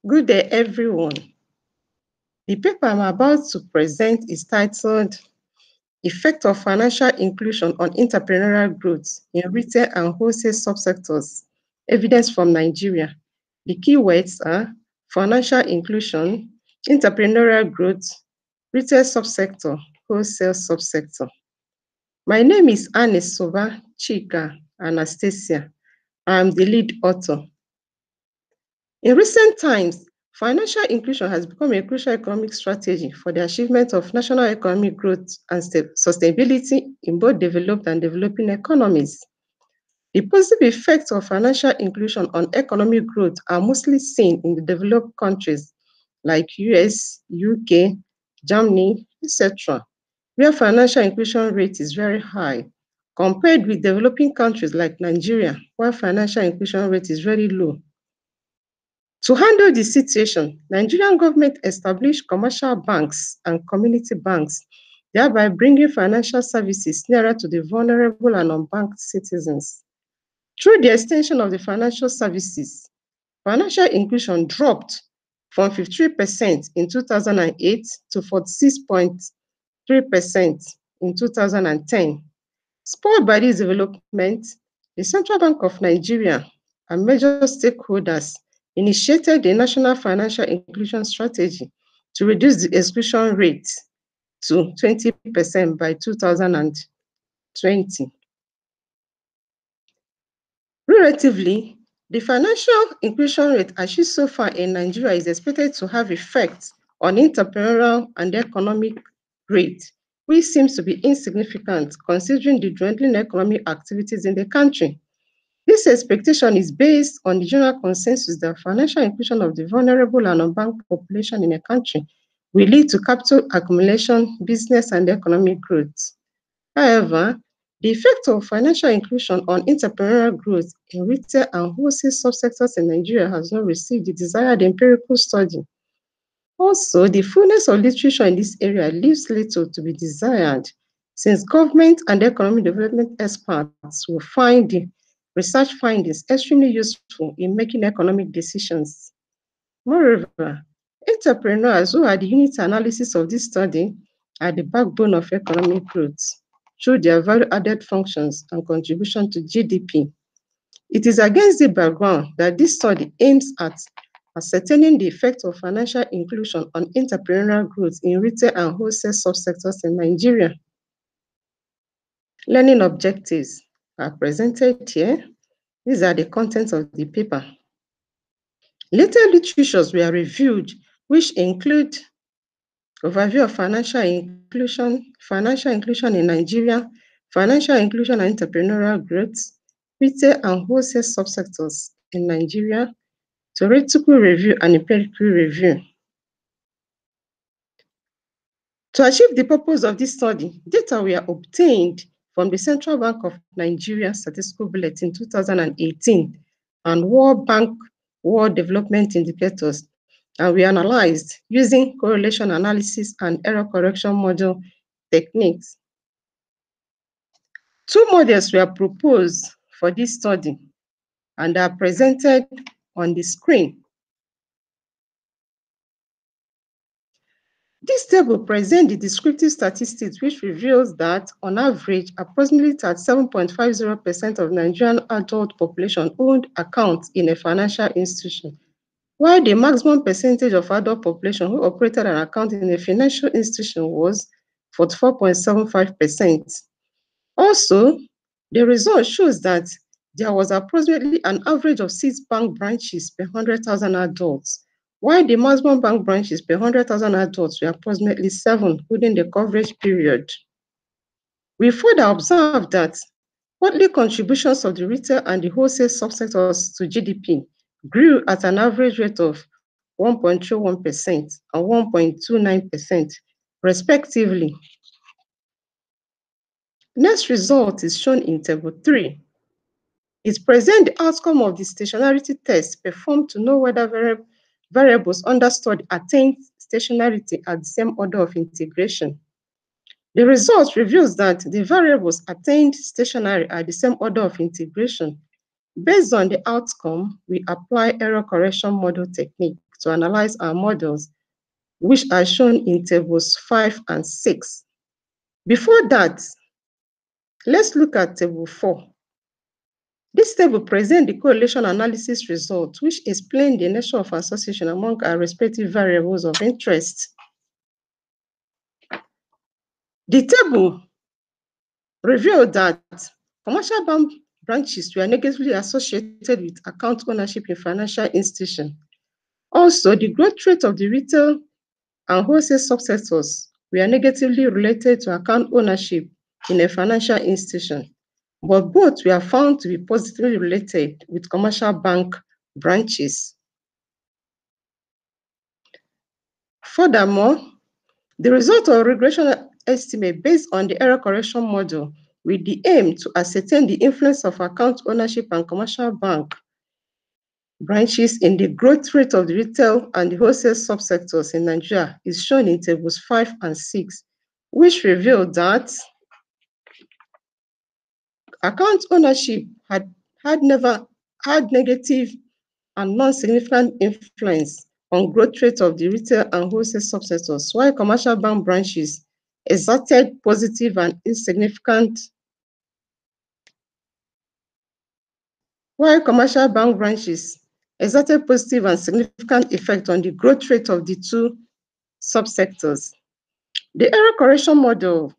Good day, everyone. The paper I'm about to present is titled Effect of Financial Inclusion on Entrepreneurial Growth in Retail and Wholesale Subsectors, Evidence from Nigeria. The keywords are financial inclusion, entrepreneurial growth, retail subsector, wholesale subsector. My name is Anisiuba, Chika, Anastesia. I'm the lead author. In recent times, financial inclusion has become a crucial economic strategy for the achievement of national economic growth and sustainability in both developed and developing economies. The positive effects of financial inclusion on economic growth are mostly seen in the developed countries like US, UK, Germany, etc., where financial inclusion rate is very high, compared with developing countries like Nigeria, where financial inclusion rate is very low. To handle the situation, Nigerian government established commercial banks and community banks, thereby bringing financial services nearer to the vulnerable and unbanked citizens. Through the extension of the financial services, financial inclusion dropped from 53% in 2008 to 46.3% in 2010. Spurred by this development, the Central Bank of Nigeria and major stakeholders initiated the National Financial Inclusion Strategy to reduce the exclusion rate to 20% by 2020. Relatively, the financial inclusion rate achieved so far in Nigeria is expected to have effects on entrepreneurial and economic growth, which seems to be insignificant considering the dwindling economic activities in the country. This expectation is based on the general consensus that financial inclusion of the vulnerable and unbanked population in a country will lead to capital accumulation, business, and economic growth. However, the effect of financial inclusion on entrepreneurial growth in retail and wholesale subsectors in Nigeria has not received the desired empirical study. Also, the fullness of literature in this area leaves little to be desired, since government and economic development experts will find the research findings extremely useful in making economic decisions. Moreover, entrepreneurs who are the unit analysis of this study are the backbone of economic growth through their value-added functions and contribution to GDP. It is against the background that this study aims at ascertaining the effect of financial inclusion on entrepreneurial growth in retail and wholesale subsectors in Nigeria. Learning objectives are presented here. These are the contents of the paper. Later literatures were reviewed, which include overview of financial inclusion in Nigeria, financial inclusion and entrepreneurial growth, retail and wholesale subsectors in Nigeria, theoretical review and empirical review. To achieve the purpose of this study, data were obtained from the Central Bank of Nigeria Statistical Bulletin 2018 and World Bank World Development Indicators, and we analyzed using correlation analysis and error correction model techniques. Two models were proposed for this study and are presented on the screen. This table presents the descriptive statistics, which reveals that, on average, approximately 37.50% of Nigerian adult population owned accounts in a financial institution, while the maximum percentage of adult population who operated an account in a financial institution was 44.75%. Also, the result shows that there was approximately an average of 6 bank branches per 100,000 adults, while the maximum bank branches per 100,000 adults were approximately 7 within the coverage period. We further observed that quarterly contributions of the retail and the wholesale subsectors to GDP grew at an average rate of 1.21% and 1.29%, respectively. Next result is shown in Table 3. It presents the outcome of the stationarity test performed to know whether variables under study attained stationarity at the same order of integration. The result reveals that the variables attained stationary at the same order of integration Based on the outcome, we apply error correction model technique to analyze our models, which are shown in tables 5 and 6. Before that, let's look at table 4. This table presents the correlation analysis results, which explain the nature of association among our respective variables of interest. The table revealed that commercial bank branches were negatively associated with account ownership in financial institutions. Also, the growth rate of the retail and wholesale subsectors were negatively related to account ownership in a financial institution, but both were found to be positively related with commercial bank branches. Furthermore, the result of regression estimate based on the error correction model with the aim to ascertain the influence of account ownership and commercial bank branches in the growth rate of the retail and the wholesale subsectors in Nigeria is shown in tables 5 and 6, which revealed that account ownership had never had negative and non-significant influence on growth rate of the retail and wholesale subsectors, while commercial bank branches exerted positive and insignificant effect on the growth rate of the two subsectors. The error correction model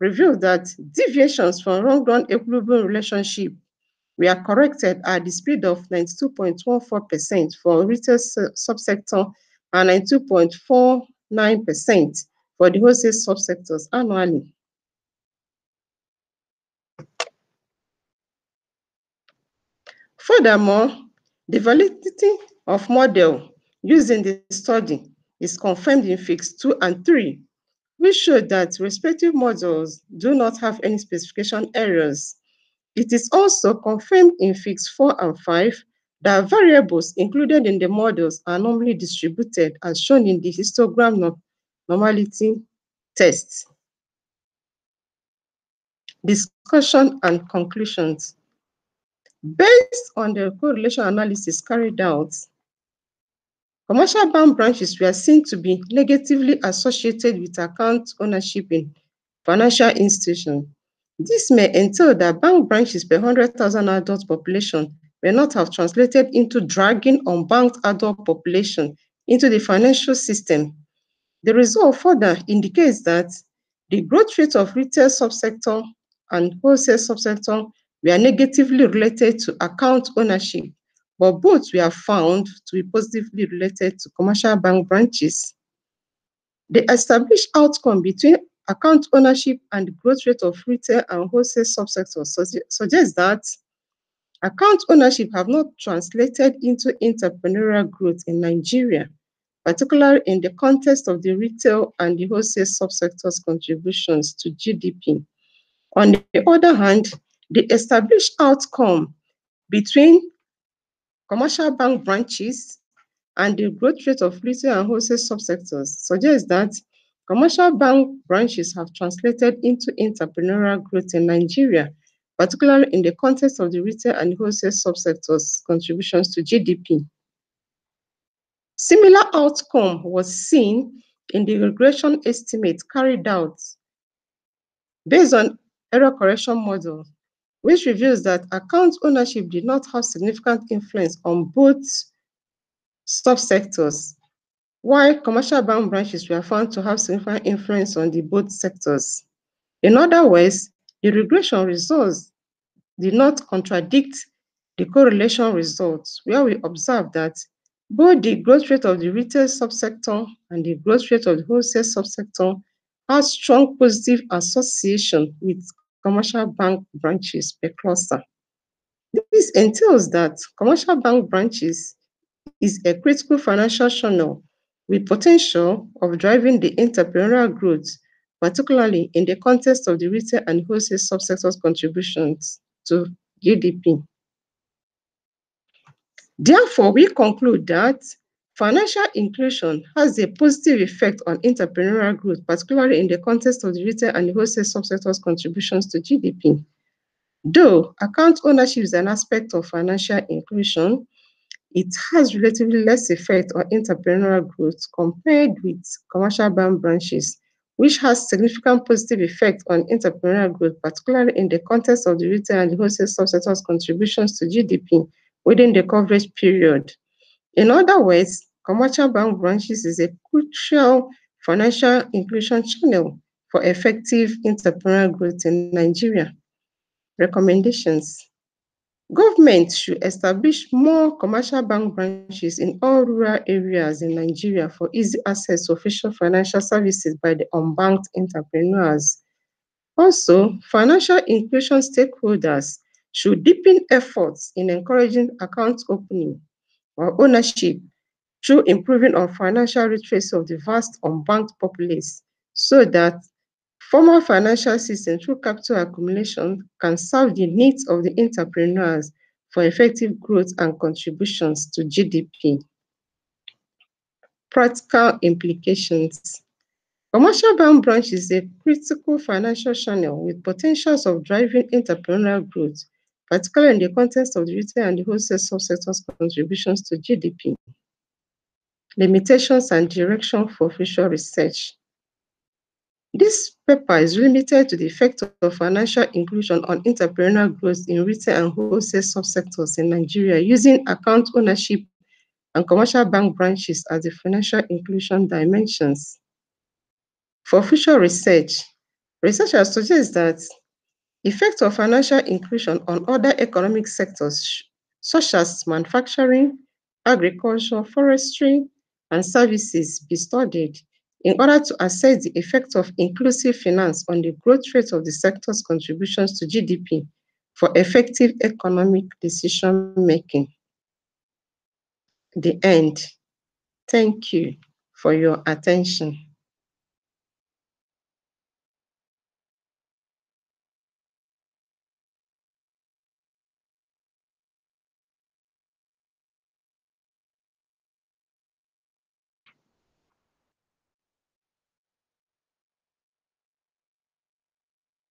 revealed that deviations from long-run equilibrium relationship were corrected at the speed of 92.14% for retail subsector and 92.49% for the wholesale subsectors annually. Furthermore, the validity of model used in the study is confirmed in Fix 2 and 3, which showed that respective models do not have any specification errors. It is also confirmed in Fix 4 and 5 that variables included in the models are normally distributed as shown in the histogram normality test. Discussion and conclusions. Based on the correlation analysis carried out, commercial bank branches were seen to be negatively associated with account ownership in financial institutions. This may entail that bank branches per 100,000 adult population may not have translated into dragging unbanked adult population into the financial system. The result further indicates that the growth rate of retail subsector and wholesale subsector were negatively related to account ownership, but both were found to be positively related to commercial bank branches. The established outcome between account ownership and the growth rate of retail and wholesale subsectors suggests that account ownership have not translated into entrepreneurial growth in Nigeria, particularly in the context of the retail and the wholesale subsectors' contributions to GDP. On the other hand, the established outcome between commercial bank branches and the growth rate of retail and wholesale subsectors suggests that commercial bank branches have translated into entrepreneurial growth in Nigeria, particularly in the context of the retail and wholesale subsectors' contributions to GDP. Similar outcome was seen in the regression estimate carried out based on error correction model, which reveals that account ownership did not have significant influence on both subsectors, while commercial bank branches were found to have significant influence on the both sectors. In other words, the regression results did not contradict the correlation results, where we observed that both the growth rate of the retail subsector and the growth rate of the wholesale subsector had strong positive association with commercial bank branches per cluster. This entails that commercial bank branches is a critical financial channel with potential of driving the entrepreneurial growth, particularly in the context of the retail and wholesale subsectors' contributions to GDP. Therefore, we conclude that financial inclusion has a positive effect on entrepreneurial growth, particularly in the context of the retail and wholesale subsectors' contributions to GDP. Though account ownership is an aspect of financial inclusion, it has relatively less effect on entrepreneurial growth compared with commercial bank branches, which has significant positive effect on entrepreneurial growth, particularly in the context of the retail and the wholesale subsector's contributions to GDP within the coverage period. In other words, commercial bank branches is a crucial financial inclusion channel for effective entrepreneurial growth in Nigeria. Recommendations. Government should establish more commercial bank branches in all rural areas in Nigeria for easy access to official financial services by the unbanked entrepreneurs. Also, financial inclusion stakeholders should deepen efforts in encouraging account opening or ownership through improving on financial literacy of the vast unbanked populace so that formal financial system through capital accumulation can serve the needs of the entrepreneurs for effective growth and contributions to GDP. Practical implications. Commercial bank branch is a critical financial channel with potentials of driving entrepreneurial growth, particularly in the context of the retail and the wholesale subsector's contributions to GDP. Limitations and direction for future research. This paper is limited to the effect of financial inclusion on entrepreneurial growth in retail and wholesale subsectors in Nigeria using account ownership and commercial bank branches as the financial inclusion dimensions. For future research, researchers suggest that effect of financial inclusion on other economic sectors such as manufacturing, agriculture, forestry, and services be studied in order to assess the effect of inclusive finance on the growth rate of the sector's contributions to GDP for effective economic decision-making. The end. Thank you for your attention.